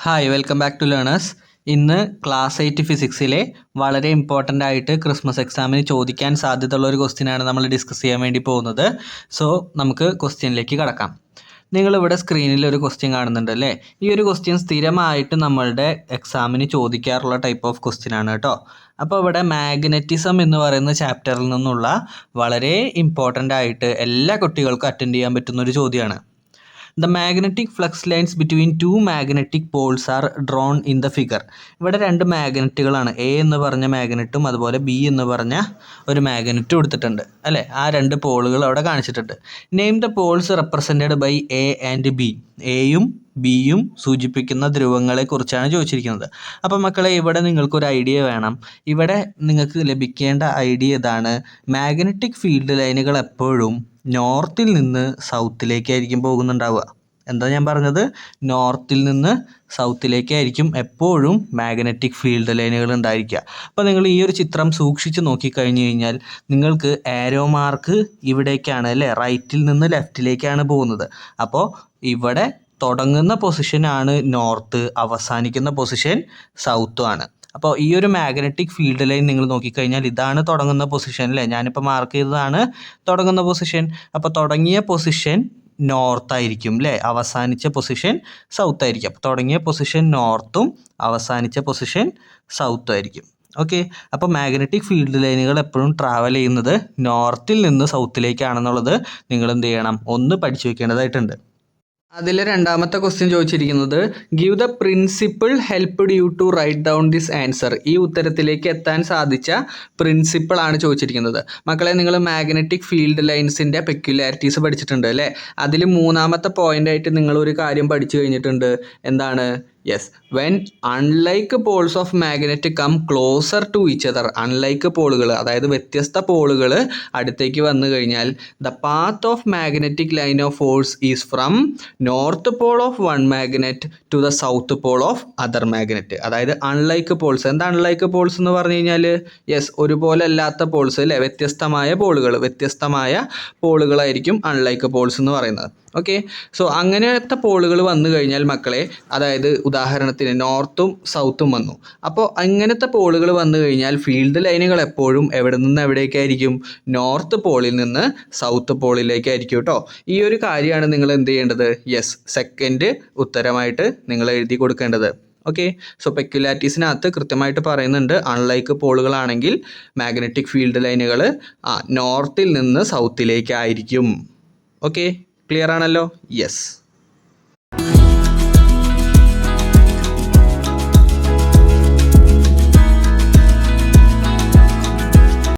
Hi welcome back to learners. ഇന്ന് class 8 ഫിസിക്സിലെ വളരെ ഇമ്പോർട്ടൻ്റ് ആയിട്ട് ക്രിസ്മസ് എക്സാമിന് ചോദിക്കാൻ സാധ്യതയുള്ള ഒരു ക്വസ്റ്റ്യനാണ് നമ്മൾ ഡിസ്കസ് ചെയ്യാൻ വേണ്ടി പോകുന്നത്. സോ നമുക്ക് ക്വസ്റ്റ്യനിലേക്ക് കടക്കാം. നിങ്ങളിവിടെ സ്ക്രീനിൽ ഒരു ക്വസ്റ്റ്യൻ കാണുന്നുണ്ട് അല്ലേ? ഈ ഒരു ക്വസ്റ്റ്യൻ സ്ഥിരമായിട്ട് നമ്മളുടെ എക്സാമിന് ചോദിക്കാറുള്ള ടൈപ്പ് ഓഫ് ക്വസ്റ്റ്യൻ ആണ് കേട്ടോ. അപ്പോൾ ഇവിടെ മാഗ്നറ്റിസം എന്ന് പറയുന്ന ചാപ്റ്ററിൽ നിന്നുള്ള വളരെ ഇമ്പോർട്ടൻ്റ് ആയിട്ട് എല്ലാ കുട്ടികൾക്കും അറ്റൻഡ് ചെയ്യാൻ പറ്റുന്ന ഒരു ചോദ്യമാണ്. The magnetic flux lines between two magnetic poles are drawn in the figure. ഇവിടെ രണ്ട് മാഗ്നറ്റുകളാണ്, എ എന്ന് പറഞ്ഞ മാഗ്നറ്റും അതുപോലെ ബി എന്ന് പറഞ്ഞ ഒരു മാഗ്നറ്റും എടുത്തിട്ടുണ്ട് അല്ലേ. ആ രണ്ട് പോളുകൾ അവിടെ കാണിച്ചിട്ടുണ്ട്. Name the poles represented by A and B. എയും ബിയും സൂചിപ്പിക്കുന്ന ധ്രുവങ്ങളെ കുറിച്ചാണ് ചോദിച്ചിരിക്കുന്നത്. അപ്പം മക്കളെ, ഇവിടെ നിങ്ങൾക്കൊരു ഐഡിയ വേണം. ഇവിടെ നിങ്ങൾക്ക് ലഭിക്കേണ്ട ഐഡിയ ഇതാണ്: മാഗ്നറ്റിക് ഫീൽഡ് ലൈനുകൾ എപ്പോഴും നോർത്തിൽ നിന്ന് സൗത്തിലേക്കായിരിക്കും പോകുന്നുണ്ടാവുക. എന്താ ഞാൻ പറഞ്ഞത്? നോർത്തിൽ നിന്ന് സൗത്തിലേക്കായിരിക്കും എപ്പോഴും മാഗ്നറ്റിക് ഫീൽഡ് ലൈനുകൾ ഉണ്ടായിരിക്കുക. അപ്പോൾ നിങ്ങൾ ഈ ഒരു ചിത്രം സൂക്ഷിച്ച് നോക്കിക്കഴിഞ്ഞ് കഴിഞ്ഞാൽ നിങ്ങൾക്ക് ആരോ മാർക്ക് ഇവിടേക്കാണ് അല്ലേ, റൈറ്റിൽ നിന്ന് ലെഫ്റ്റിലേക്കാണ് പോകുന്നത്. അപ്പോൾ ഇവിടെ തുടങ്ങുന്ന പൊസിഷനാണ് നോർത്ത്, അവസാനിക്കുന്ന പൊസിഷൻ സൗത്തും ആണ്. അപ്പോൾ ഈ ഒരു മാഗ്നറ്റിക് ഫീൽഡ് ലൈൻ നിങ്ങൾ നോക്കിക്കഴിഞ്ഞാൽ ഇതാണ് തുടങ്ങുന്ന പൊസിഷൻ അല്ലേ. ഞാനിപ്പോൾ മാർക്ക് ചെയ്തതാണ് തുടങ്ങുന്ന പൊസിഷൻ. അപ്പോൾ തുടങ്ങിയ പൊസിഷൻ നോർത്ത് ആയിരിക്കും അല്ലേ, അവസാനിച്ച പൊസിഷൻ സൗത്ത് ആയിരിക്കും. അപ്പോൾ തുടങ്ങിയ പൊസിഷൻ നോർത്തും അവസാനിച്ച പൊസിഷൻ സൗത്തും ആയിരിക്കും. ഓക്കെ, അപ്പോൾ മാഗ്നറ്റിക് ഫീൽഡ് ലൈനുകൾ എപ്പോഴും ട്രാവൽ ചെയ്യുന്നത് നോർത്തിൽ നിന്ന് സൗത്തിലേക്കാണെന്നുള്ളത് നിങ്ങൾ എന്ത് ചെയ്യണം, ഒന്ന് പഠിച്ചു വെക്കേണ്ടതായിട്ടുണ്ട്. അതിലെ രണ്ടാമത്തെ ക്വസ്റ്റ്യൻ ചോദിച്ചിരിക്കുന്നത് give the principle helped you to write down this answer. ഈ ഉത്തരത്തിലേക്ക് എത്താൻ സാധിച്ച പ്രിൻസിപ്പിൾ ആണ് ചോദിച്ചിരിക്കുന്നത്. മക്കളെ, നിങ്ങൾ മാഗ്നറ്റിക് ഫീൽഡ് ലൈൻസിൻ്റെ പെക്യുലാരിറ്റീസ് പഠിച്ചിട്ടുണ്ട് അല്ലേ. അതിൽ മൂന്നാമത്തെ പോയിൻ്റായിട്ട് നിങ്ങളൊരു കാര്യം പഠിച്ചു കഴിഞ്ഞിട്ടുണ്ട്. എന്താണ്? Yes, when unlike poles of magnet come closer to each other. Unlike പോളുകൾ, അതായത് വ്യത്യസ്ത പോളുകൾ അടുത്തേക്ക് വന്നു കഴിഞ്ഞാൽ the path of magnetic line of force is from north pole of one magnet to the south pole of other magnet. അതായത് unlike poles. എന്താ unlike poles എന്ന് പറഞ്ഞു കഴിഞ്ഞാൽ? യെസ്, ഒരുപോലെ അല്ലാത്ത പോൾസ് അല്ലേ, വ്യത്യസ്തമായ പോളുകളായിരിക്കും അൺലൈക്ക് പോൾസ് എന്ന് പറയുന്നത്. ഓക്കെ, സോ അങ്ങനത്തെ പോളുകൾ വന്നു കഴിഞ്ഞാൽ മക്കളെ, അതായത് ഉദാഹരണത്തിന് നോർത്തും സൗത്തും വന്നു. അപ്പോൾ അങ്ങനത്തെ പോളുകൾ വന്നു കഴിഞ്ഞാൽ ഫീൽഡ് ലൈനുകൾ എപ്പോഴും എവിടെ നിന്ന് എവിടേക്കായിരിക്കും? നോർത്ത് പോളിൽ നിന്ന് സൗത്ത് പോളിലേക്കായിരിക്കും കേട്ടോ. ഈ ഒരു കാര്യമാണ് നിങ്ങൾ എന്ത് ചെയ്യേണ്ടത്? യെസ്, സെക്കൻഡ് ഉത്തരമായിട്ട് നിങ്ങൾ എഴുതി കൊടുക്കേണ്ടത്. ഓക്കെ, സോ പെക്യുലാരിറ്റീസിനകത്ത് കൃത്യമായിട്ട് പറയുന്നുണ്ട്, അൺലൈക്ക് പോളുകളാണെങ്കിൽ മാഗ്നറ്റിക് ഫീൽഡ് ലൈനുകൾ നോർത്തിൽ നിന്ന് സൗത്തിലേക്കായിരിക്കും. ഓക്കെ, ക്ലിയർ ആണല്ലോ? യെസ്.